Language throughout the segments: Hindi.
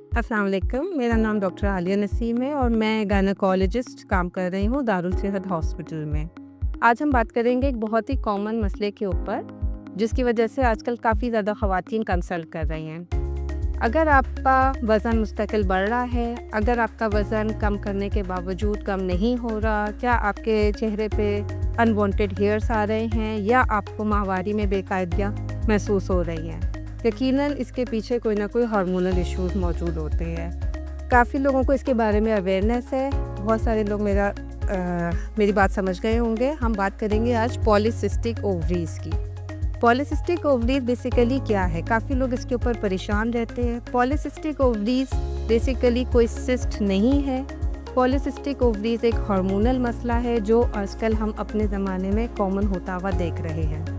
अस्सलाम वालेकुम, मेरा नाम डॉक्टर आलिया नसीम है और मैं गायनेकोलॉजिस्ट काम कर रही हूँ दारुल सेहत हॉस्पिटल में। आज हम बात करेंगे एक बहुत ही कॉमन मसले के ऊपर, जिसकी वजह से आजकल काफ़ी ज़्यादा ख़वातीन कंसल्ट कर रही हैं। अगर आपका वज़न मुस्तकिल बढ़ रहा है, अगर आपका वज़न कम करने के बावजूद कम नहीं हो रहा, क्या आपके चेहरे पे अनवांटेड हेयर्स आ रहे हैं या आपको माहवारी में बेकायदगियाँ महसूस हो रही हैं, यकीनन इसके पीछे कोई ना कोई हार्मोनल इश्यूज मौजूद होते हैं। काफ़ी लोगों को इसके बारे में अवेयरनेस है, बहुत सारे लोग मेरी बात समझ गए होंगे। हम बात करेंगे आज पॉलीसिस्टिक ओवरीज़ की। पॉलीसिस्टिक ओवरीज बेसिकली क्या है, काफ़ी लोग इसके ऊपर परेशान रहते हैं। पॉलीसिस्टिक ओवरीज बेसिकली कोई सिस्ट नहीं है। पॉलीसिस्टिक ओवरीज एक हार्मोनल मसला है जो आजकल हम अपने ज़माने में कॉमन होता हुआ देख रहे हैं।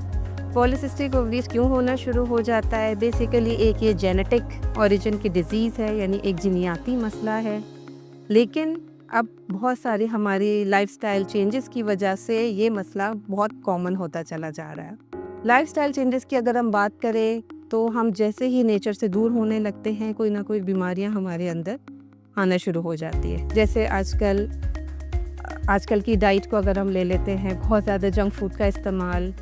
पॉलीसिस्टिक ओवरीज क्यों होना शुरू हो जाता है? बेसिकली एक ये जेनेटिक ओरिजिन की डिज़ीज़ है, यानी एक जीनियाती मसला है। लेकिन अब बहुत सारी हमारी लाइफस्टाइल चेंजेस की वजह से ये मसला बहुत कॉमन होता चला जा रहा है। लाइफस्टाइल चेंजेस की अगर हम बात करें तो हम जैसे ही नेचर से दूर होने लगते हैं, कोई ना कोई बीमारियां हमारे अंदर आना शुरू हो जाती है। जैसे आजकल की डाइट को अगर हम ले लेते हैं, बहुत ज़्यादा जंक फूड का इस्तेमाल,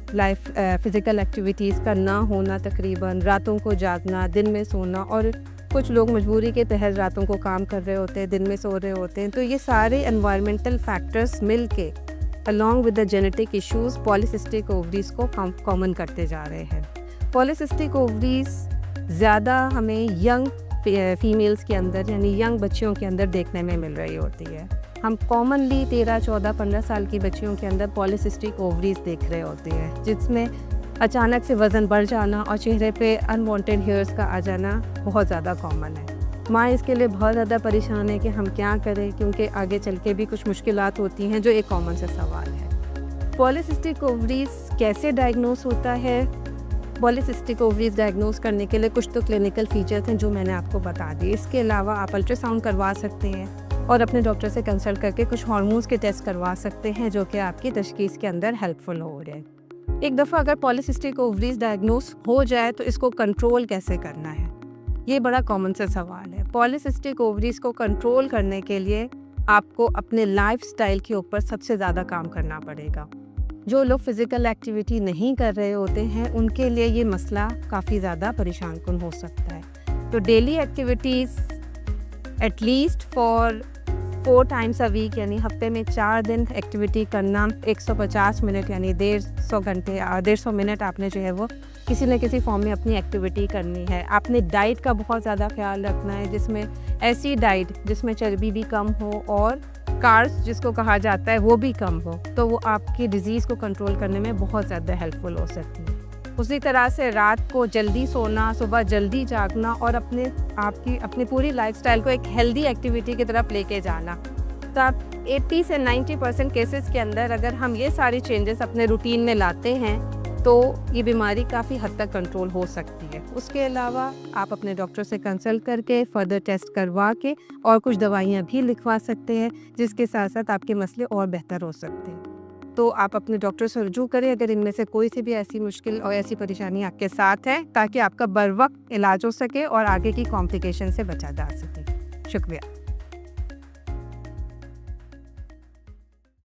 फ़िज़िकल एक्टिविटीज़ का ना होना, तकरीबन रातों को जागना, दिन में सोना, और कुछ लोग मजबूरी के तहत रातों को काम कर रहे होते हैं, दिन में सो रहे होते हैं। तो ये सारे एनवायरमेंटल फैक्टर्स मिल के along with the genetic issues polycystic ovaries को कॉमन करते जा रहे हैं। पॉलीसिस्टिक ओवरीज़ ज़्यादा हमें यंग फीमेल्स के अंदर, यानी यंग बच्चियों के अंदर देखने में मिल रही होती है। हम कॉमनली 13, 14, 15 साल की बच्चियों के अंदर पॉलीसिस्टिक ओवरीज देख रहे होते हैं, जिसमें अचानक से वज़न बढ़ जाना और चेहरे पे अनवांटेड हेयर्स का आ जाना बहुत ज़्यादा कॉमन है। माँ इसके लिए बहुत ज़्यादा परेशान है कि हम क्या करें, क्योंकि आगे चल के भी कुछ मुश्किलात होती हैं, जो एक कॉमन सा सवाल है। पॉलीसिस्टिक ओवरीज कैसे डायग्नोस होता है? पॉलीसिस्टिक ओवरीज डायग्नोस करने के लिए कुछ तो क्लिनिकल फीचर्स हैं जो मैंने आपको बता दिए। इसके अलावा आप अल्ट्रासाउंड करवा सकते हैं और अपने डॉक्टर से कंसल्ट करके कुछ हार्मोन्स के टेस्ट करवा सकते हैं, जो कि आपकी तशखीस के अंदर हेल्पफुल हो रहे हैं। एक दफ़ा अगर पॉलीसिस्टिक ओवरीज डायग्नोस हो जाए तो इसको कंट्रोल कैसे करना है, ये बड़ा कॉमन सा सवाल है। पॉलीसिस्टिक ओवरीज को कंट्रोल करने के लिए आपको अपने लाइफस्टाइल के ऊपर सबसे ज़्यादा काम करना पड़ेगा। जो लोग फ़िज़िकल एक्टिविटी नहीं कर रहे होते हैं, उनके लिए ये मसला काफ़ी ज़्यादा परेशान कुन हो सकता है। तो daily activities at least for 4 times a week, यानी हफ्ते में 4 दिन एक्टिविटी करना, 150 मिनट यानी 150 घंटे 150 मिनट आपने जो है वो किसी न किसी फॉर्म में अपनी एक्टिविटी करनी है। आपने डाइट का बहुत ज़्यादा ख्याल रखना है, जिसमें ऐसी डाइट जिसमें चर्बी भी कम हो और कार्ब्स जिसको कहा जाता है वो भी कम हो, तो वो आपकी डिज़ीज़ को कंट्रोल करने में बहुत ज़्यादा हेल्पफुल हो सकती है। उसी तरह से रात को जल्दी सोना, सुबह जल्दी जागना और अपनी पूरी लाइफस्टाइल को एक हेल्दी एक्टिविटी की तरफ लेके जाना। तो आप 80 से 90% केसेस के अंदर अगर हम ये सारी चेंजेस अपने रूटीन में लाते हैं तो ये बीमारी काफ़ी हद तक कंट्रोल हो सकती है। उसके अलावा आप अपने डॉक्टर से कंसल्ट करके फर्दर टेस्ट करवा के और कुछ दवाइयाँ भी लिखवा सकते हैं, जिसके साथ साथ आपके मसले और बेहतर हो सकते हैं। तो आप अपने डॉक्टर से रुजू करें अगर इनमें से कोई सी भी ऐसी मुश्किल और ऐसी परेशानी आपके साथ है, ताकि आपका बरवक्त इलाज हो सके और आगे की कॉम्प्लिकेशन से बचा जा सके। शुक्रिया।